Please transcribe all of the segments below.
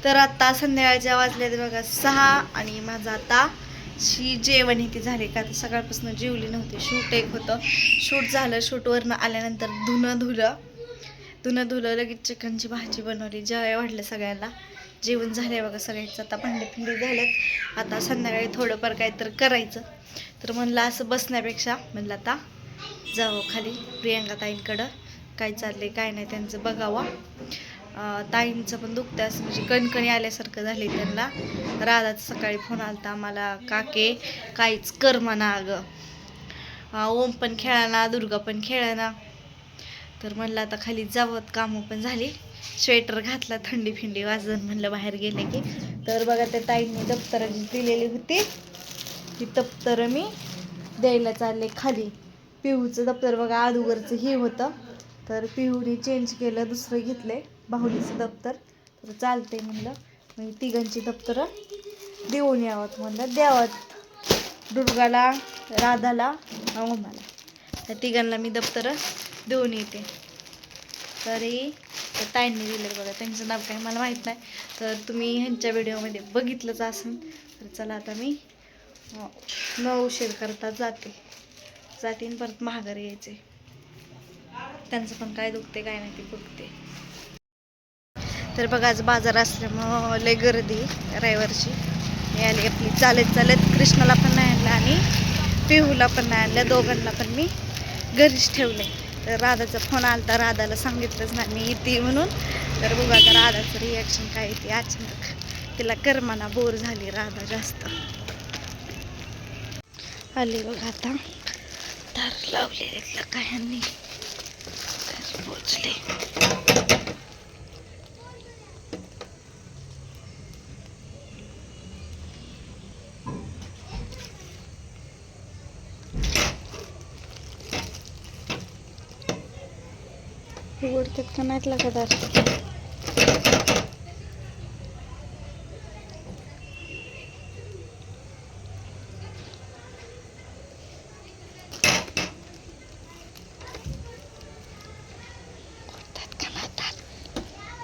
तर आता संध्याकाळच्या वाजले बघा 6 आणि माझं आता जेवण इथे झाले का. आता सकाळपासून जेवली नव्हती. शूट एक होतं, शूट झालं. शूटवरनं आल्यानंतर धुणं धुलं लगेच चिकनची भाजी बनवली. जेवाय वाढलं सगळ्यांना. जेवण झाले बघा सगळ्यांचं. आता भांडे झालेत. आता संध्याकाळी थोडंफार काहीतरी करायचं. तर म्हणलं असं बसण्यापेक्षा म्हणलं आता जावं खाली प्रियंका ताईंकडं. काय चाललंय काय नाही त्यांचं बघावं. ताईंचं पण दुखतं असं म्हणजे कणकणी आल्यासारखं झाले त्यांना. राधाचा सकाळी फोन आलता आम्हाला, काके काहीच करमना अगं. ओम पण खेळाना, दुर्गा पण खेळाना. तर म्हणलं आता खाली जावं, कामं पण झाली. स्वेटर घातला, थंडी फिंडी वाजन म्हणलं बाहेर गेले की. तर बघा त्या ताईंनी दप्तर दिलेली होती, ती दप्तर मी द्यायला चालले खाली. पिहूचं दप्तर बघा अगोदरचं हे होतं, तर पिहूने चेंज केलं, दुसरं घेतलंय बाहुलीचं दप्तर. तर चालतंय म्हणलं मी तिघांची दप्तरं देऊन यावं म्हणलं. द्यावं दुर्गाला, राधाला, ओमाला, त्या तिघांना मी दप्तरं देऊन येते. तरी ताईंनी दिले बघा. त्यांचं नाव काय मला माहीत नाही, तर तुम्ही ह्यांच्या व्हिडिओमध्ये बघितलंच असेल. तर चला आता मी न उशीर करता जाते परत महागारी यायचे. त्यांचं पण काय दुखते काय नाही ते बघते. तर बघा आज बाजार असल्यामुळं लय गर्दी रविवारची. मी आली आपली चालत कृष्णाला पण नाही आणलं आणि पिहूला पण नाही आणलं. दोघांना पण मी घरीच ठेवले. तर राधाचा फोन आलता, राधाला सांगितलंच नाही मी येते म्हणून. तर बघा आता राधाचं रिॲक्शन काय येते. अचानक तिला करमाना, बोर झाली राधा जास्त. आली बघा आता दार लावले काय ह्यांनी, घर पोचले. उघडतात का नाहीत लागत दार.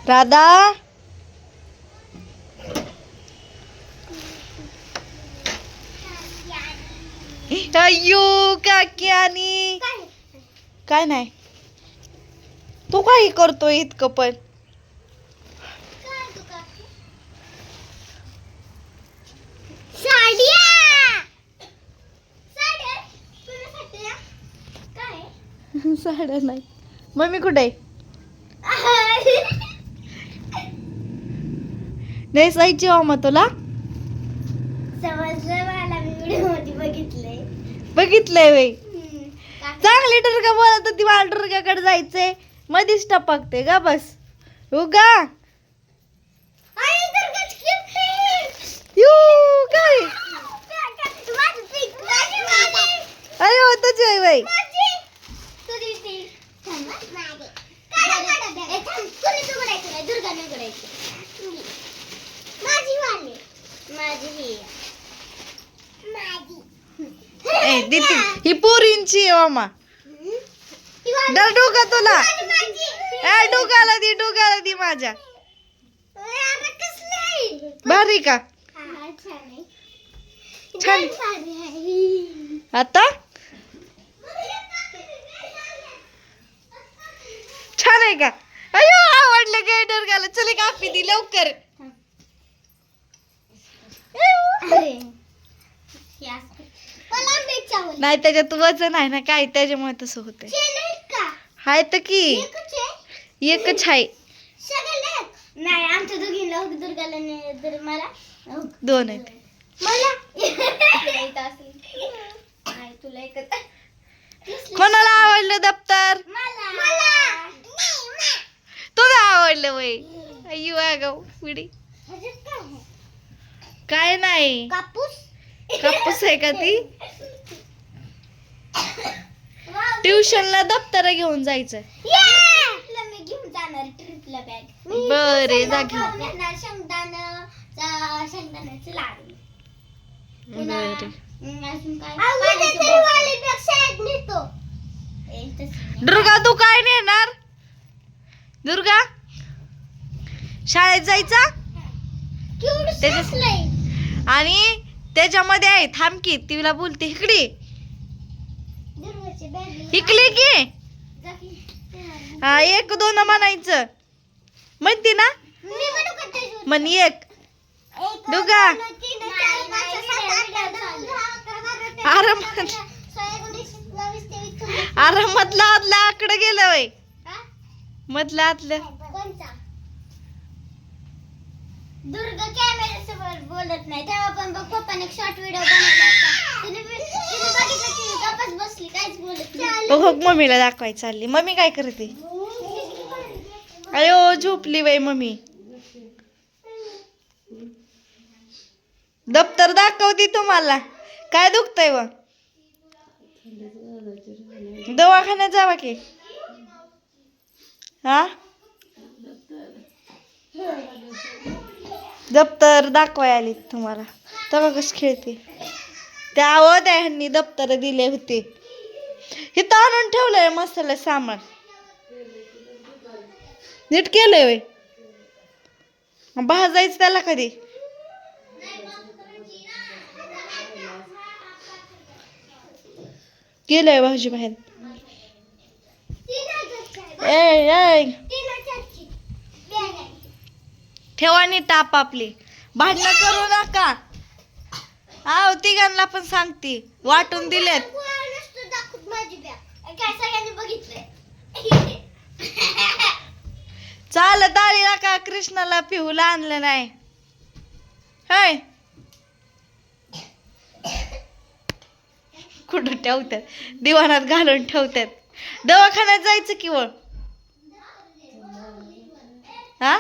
राधा अय्यो काकी आणि काय नाही. तू काही करतोय इतकं पण. साड्या नाही. मम्मी कुठे नेसायची हो मग तुला. बघितलंय वय. चांगली डुर्गा बोलत होती मला दुर्गाकडे जायचंय, मधीच टपकते का बस. उगा काय अरे होतच आहे वय. ही पोरींची मामा डर डोका तुला. डोक्याला दी माझ्या. भारी का छान आता छान आहे का. अयो आवडलं काय डोक्याला. चल कापी दी लवकर. नाही त्याच्यात वजन आहे ना काय, त्याच्यामुळे तसं होतंय. हाय तर की एकच आहे. नाही आमच्या दोघींना दुर्गाला मला 2 आहेत. तुला एकच. कोणाला आवडलं दप्तर. तुला आवडलं वय. अय्यो अगं पिढी काय नाही. कापूस आहे का ती. ट्युशनला दप्तर घेऊन जायचं. मी घेऊन जाणार ट्रिपला बॅग. बरे जा घेऊन. शेंगदाण्याचे लाडू. बरे दुर्गा तू काय नेणार. दुर्गा शाळेत जायचा. केवढं त्याच्या- साचलंय. आणि त्याच्यामध्ये आहे थांबकी तिला बोलते इकडे दुर्वाची बॅग इकली की जा की. हा 1 2 म्हणायचं म्हणते ना मी म्हणू का त्याच्यावर? म्हण एक एक, दुगा. 2, 3, 4, 5, 6, 7, 8, 9, 10, 11, 12, आरामात 13, 14, 15, 16, 17, 18, 19, 20. अरे मधलं आतलं आकडं गेलं वय हा? मधलं आतलं कोणचा? दुर्गा कॅमेरा समोर बोलत नाही तेव्हा पण बघ पप्पाने एक शॉर्ट व्हिडिओ बनवला होता. तिने बघितलं की गप्पच बसली काहीच बोलत नाही. हो मम्मीला दाखवाय चालली मम्मी काय करते अयो झोपली बाई मम्मी दप्तर दाखवते तुम्हाला काय दुखतंय व दवाखान्यात जावा की हा दप्तर दाखवाय आली तुम्हाला तेव्हा कशी खेळते त्या त्या ह्यांनी दप्तर दिले होते इथं आणून ठेवलंय मसाला सामान नीट केलंय वय भाजायचं त्याला कधी केलंय भाजी बाहेर ठेवा नी टाप आपली भांडणं करू नका आव तिघांना पण सांगते वाटून दिलेत काय सगळ्यांनी बघितलंय. चालत आली ना का कृष्णाला पिहूला आणलं नाही हाय कुठं ठेवतात दिवाणात घालून ठेवतात दवाखान्यात जायचं की वळ हा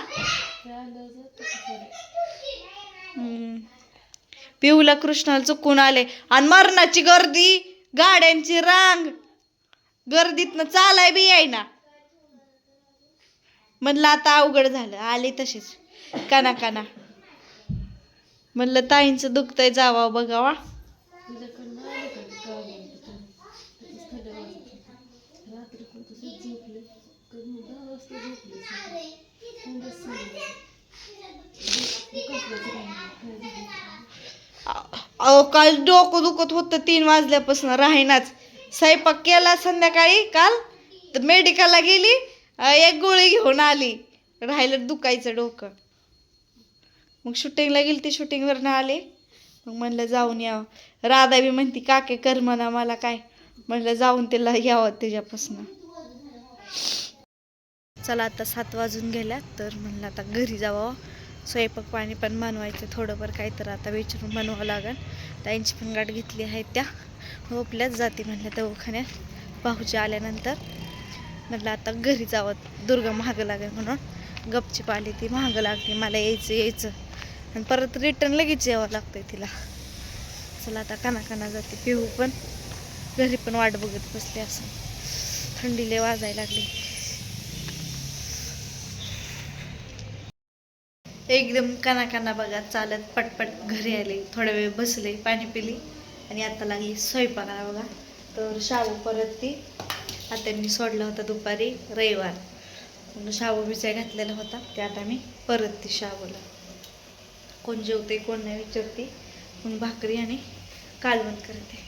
पिहूला कृष्णाला चुकून आले आणि मरणाची गर्दी गाड्यांची रांग गर्दीतनं चालाय बी येईना म्हणलं आता अवघड झालं आले तसेच काना काना म्हणलं ताईंचं दुखतंय जावा बघावा अहो काल डोकं दुखत होतं 3 वाजल्यापासून राहीनाच स्वयंपाक केला संध्याकाळी काल तर मेडिकलला गेली 1 गोळी घेऊन आली राहिलं दुखायचं डोकं मग शूटिंगला गेली ती शूटिंगवरनं आले मग म्हणलं जाऊन यावं राधा बी म्हणती काके कर म्हणा मला काय म्हणलं जाऊन तिला यावं त्याच्यापासून चला आता 7 वाजून गेल्या तर म्हणलं आता घरी जावं स्वयंपाक पाणी पण बनवायचं थोडंफार काही तर आता विचारून बनवावं लागेल ताईंची पण गाठ घेतली आहे त्या झोपल्याच जाते म्हणलं दवाखान्यात भाऊजी आल्यानंतर म्हटलं आता घरी जावं दुर्गा महाग लागेल म्हणून गपचीप आली ती महाग लागली मला यायचं आणि परत रिटर्न लगेच यावं लागतंय तिला चला आता काना जाते पिहू पण घरी पण वाट बघत बसले असं थंडीले वाजायला लागली एकदम काना बघा चालत पटपट घरी आले थोडा वेळ बसले पाणी पिली आणि आता लागली स्वयंपाकाला बघा तर शाबू परत ती आत्यांनी सोडला होता दुपारी रविवार म्हणून शाबू बिचाय घातलेला होता ते आता मी परत ती शाबूला कोण जेवते कोण नाही विचारते मग भाकरी आणि कालवण करते